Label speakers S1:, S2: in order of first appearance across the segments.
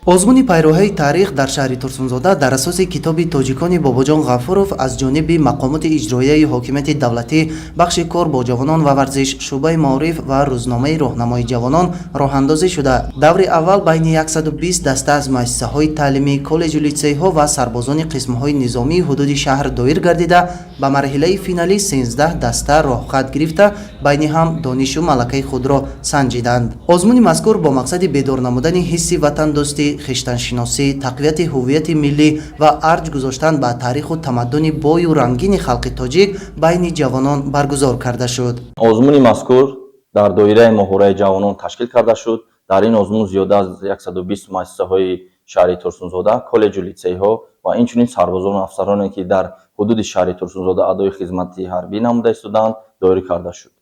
S1: озмуни пайроҳаи таърих дар шаҳри турсунзода дар асоси китоби тоҷикони бобоҷон ғафуров аз ҷониби мақомоти иҷроияи ҳокимияти давлатӣ, бахши кор бо ҷавонон ва варзиш, шуъбаи маориф ва рӯзномаи роҳнамои ҷавонон роҳандозӣ шуда, даври аввал байни 120 даста аз муассисаҳои таълимӣ, коллеҷу литсейҳо ва сарбозони қисмҳои низомии ҳудуди шаҳр доир гардида, ба марҳилаи финалӣ 13 даста роҳхат гирифта, байни ҳам донишу малакаи худро санҷиданд. озмуни мазкур бо мақсади бедор намудани ҳисси ватандӯстӣ, хиштаншиносӣ, тақвияти ҳуввияти миллӣ ва арҷ гузоштан ба таъриху тамаддуни бою рангини халқи тоҷик байни ҷавонон баргузор карда шуд.
S2: озмуни мазкур дар доираи моҳураи ҷавонон ташкил карда шуд. дар ин озмун зиёда аз 120 муассисаҳои шаҳри турсунзода, коллеҷу литсейҳо ва инчунин сарбозону афсароне ки дар ҳудуди шаҳри турсунзода адои хизмати ҳарбӣ намуда истоданд, доир карда шуд.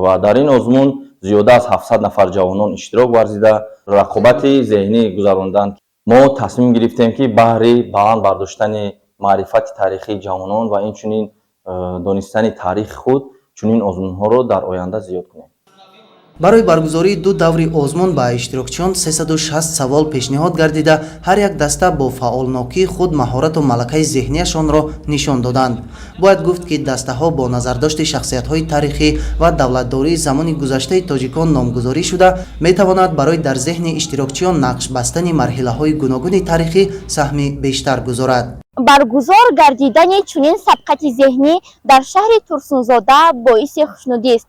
S2: ва дар ин озмун зиёда аз 700 нафар ҷавонон иштирок варзида рақобати зеҳнӣ гузаронданд. мо тасмим гирифтем ки баҳри баланд бардоштани маърифати таърихии ҷавонон ва инчунин донистани таърихи худ чунин озмунҳоро дар оянда зиёд кунем.
S1: барои баргузории ду даври озмун ба иштирокчиён 360 савол пешниҳод гардида, ҳар як даста бо фаъолнокии худ маҳорату малакаи зеҳнияшонро нишон доданд. бояд гуфт ки дастаҳо бо назардошти шахсиятҳои таърихӣ ва давлатдории замони гузаштаи тоҷикон номгузорӣ шуда, метавонад барои дар зеҳни иштирокчиён нақшбастани марҳилаҳои гуногуни таърихӣ саҳми бештар гузорад.
S3: баргузор гардидани чунин сабқати зеҳнӣ дар шаҳри турсунзода боиси хушнудист,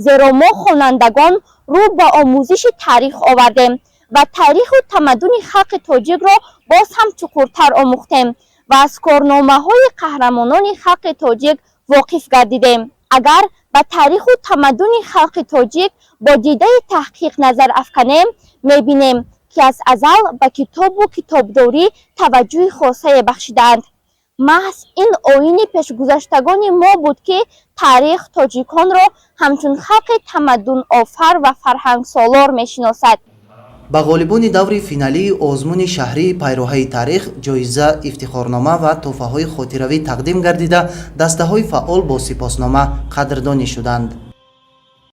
S3: зеро мо хонандагон рӯ ба омӯзиши таърих овардем ва таъриху тамаддуни халқи тоҷикро боз ҳам чуқуртар омӯхтем ва аз корномаҳои қаҳрамонони халқи тоҷик воқиф гардидем. агар ба таъриху тамаддуни халқи тоҷик бо дидаи таҳқиқ назар афканем, мебинем ки аз азал ба китобу китобдорӣ таваҷҷӯҳи хосае бахшидаанд. маҳз ин оини пешгузаштагони мо буд ки таърих тоҷиконро ҳамчун халқи тамаддунофар ва фарҳангсолор мешиносад.
S1: ба ғолибони даври финалии озмуни шаҳрии пайроҳаи таърих ҷоиза, ифтихорнома ва тӯҳфаҳои хотиравӣ тақдим гардида, дастаҳои фаъол бо сипоснома қадрдонӣ шуданд.